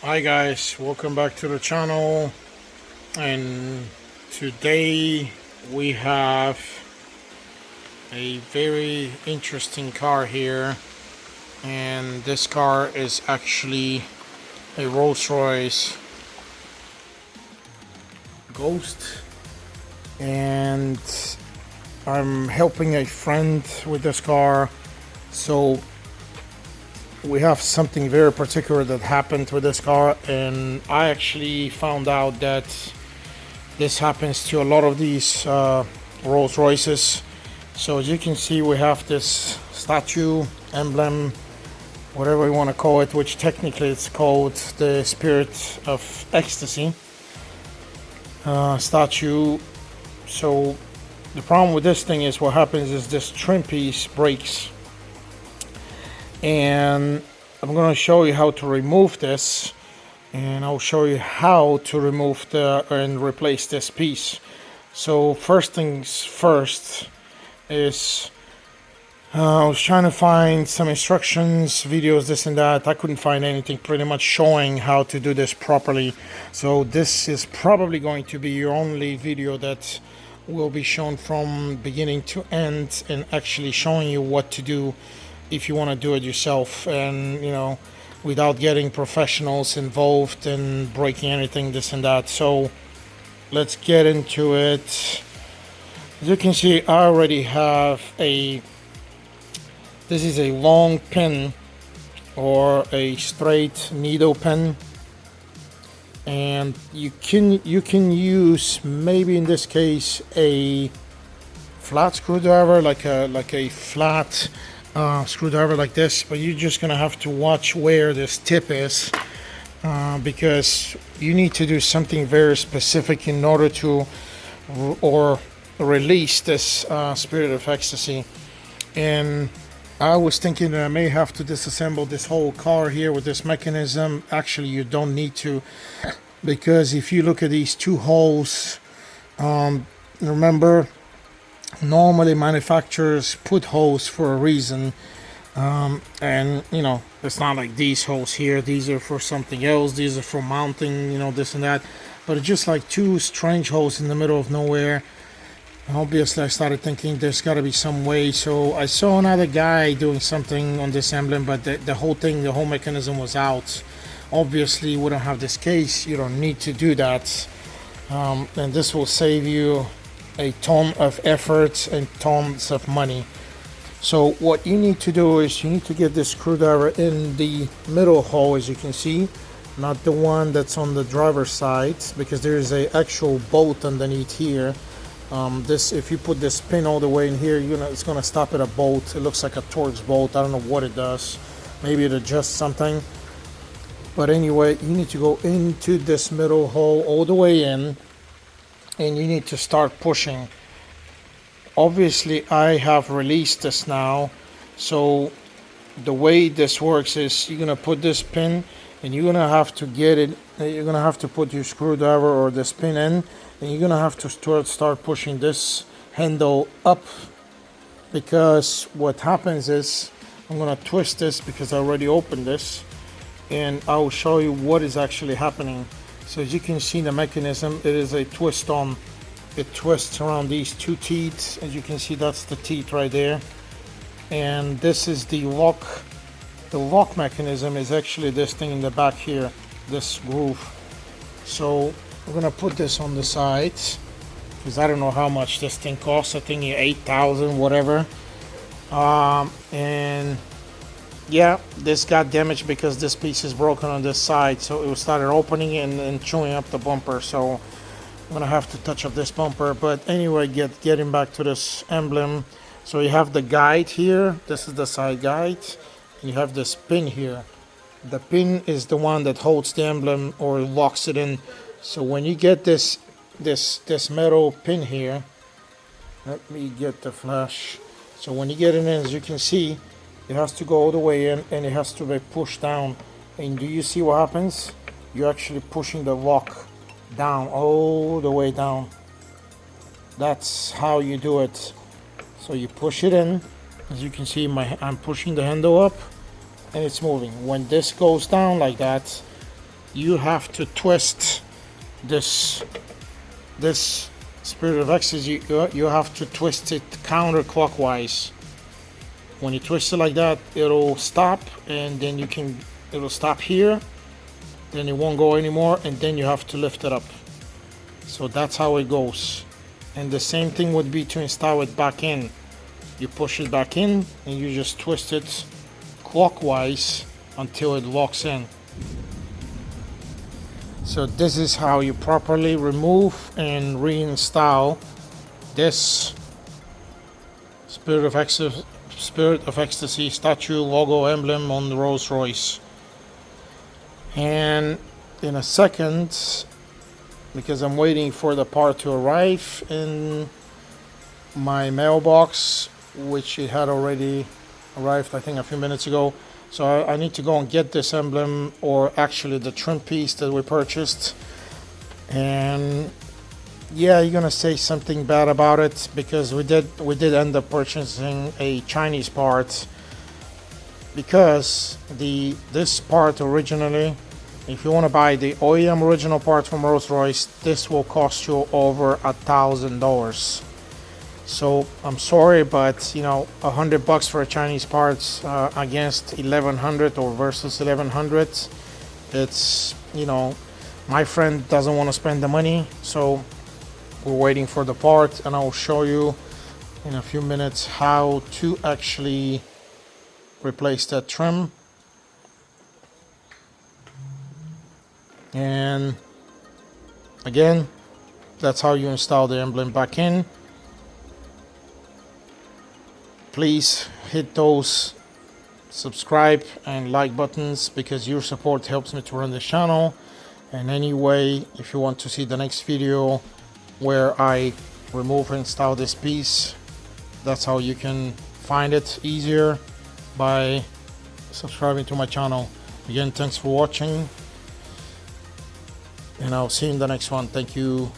Hi guys, welcome back to the channel, and today we have a very interesting car here, and this car is actually a Rolls-Royce Ghost, and I'm helping a friend with this car. So we have something very particular that happened with this car, and I actually found out that this happens to a lot of these Rolls Royces. So as you can see, we have this statue, emblem, whatever you want to call it, which technically it's called the Spirit of Ecstasy statue. So the problem with this thing is what happens is this trim piece breaks, and I'm going to show you how to remove this, and I'll show you how to remove and replace this piece. So first things first is I was trying to find some instructions, videos, this and that. I couldn't find anything pretty much showing how to do this properly. So this is probably going to be your only video that will be shown from beginning to end, and actually showing you what to do if you want to do it yourself, and without getting professionals involved and breaking anything, this and that. So let's get into it. As you can see, I already have this is a long pin or a straight needle pin, and you can use, maybe in this case, a flat screwdriver, like a flat screwdriver like this, but you're just gonna have to watch where this tip is, because you need to do something very specific in order to release this Spirit of Ecstasy. And I was thinking that I may have to disassemble this whole car here with this mechanism. Actually, you don't need to, because if you look at these two holes, remember, normally manufacturers put holes for a reason, and it's not like these holes here, these are for something else, these are for mounting, this and that, but it's just like two strange holes in the middle of nowhere. Obviously I started thinking there's got to be some way, so I saw another guy doing something on this emblem, but the whole mechanism was out. Obviously we don't have this case, you don't need to do that, and this will save you a ton of effort and tons of money. So what you need to do is you need to get this screwdriver in the middle hole, as you can see, not the one that's on the driver's side, because there is a actual bolt underneath here. If you put this pin all the way in here, it's gonna stop at a bolt. It looks like a Torx bolt. I don't know what it does. Maybe it adjusts something. But anyway, you need to go into this middle hole all the way in, and you need to start pushing. Obviously I have released this now, so the way this works is you're gonna put this pin, and you're gonna have to get it, you're gonna have to put your screwdriver or this pin in, and you're gonna have to start pushing this handle up, because what happens is, I'm gonna twist this because I already opened this, and I will show you what is actually happening. So as you can see, the mechanism, it is a twist on. It twists around these two teeth. As you can see, that's the teeth right there. And this is the lock. The lock mechanism is actually this thing in the back here, this groove. So I'm gonna put this on the side, because I don't know how much this thing costs. I think 8,000, whatever. And yeah, this got damaged because this piece is broken on this side, so it started opening and chewing up the bumper. So I'm gonna have to touch up this bumper. But anyway, getting back to this emblem. So you have the guide here. This is the side guide. And you have this pin here. The pin is the one that holds the emblem or locks it in. So when you get this metal pin here, let me get the flash. So when you get it in, as you can see, it has to go all the way in, and it has to be pushed down. And do you see what happens? You're actually pushing the lock down, all the way down. That's how you do it. So you push it in. As you can see, I'm pushing the handle up, and it's moving. When this goes down like that, you have to twist this Spirit of Ecstasy. You have to twist it counterclockwise. When you twist it like that, it'll stop, and then it'll stop here, then it won't go anymore, and then you have to lift it up. So that's how it goes. And the same thing would be to install it back in. You push it back in and you just twist it clockwise until it locks in. So this is how you properly remove and reinstall this Spirit of Ecstasy statue logo emblem on the Rolls Royce. And in a second, because I'm waiting for the part to arrive in my mailbox, which it had already arrived I think a few minutes ago. So I need to go and get this emblem, or actually the trim piece that we purchased. And yeah, you're gonna say something bad about it, because we did end up purchasing a Chinese part, because this part originally, if you want to buy the OEM original part from Rolls Royce, this will cost you over $1,000. So I'm sorry, but $100 for a Chinese parts against 1,100 or versus 1,100, it's my friend doesn't want to spend the money, so we're waiting for the part, and I'll show you in a few minutes how to actually replace that trim. And again, that's how you install the emblem back in. Please hit those subscribe and like buttons, because your support helps me to run this channel. And anyway, if you want to see the next video where I remove and install this piece, that's how you can find it easier, by subscribing to my channel. Again, thanks for watching, and I'll see you in the next one. Thank you.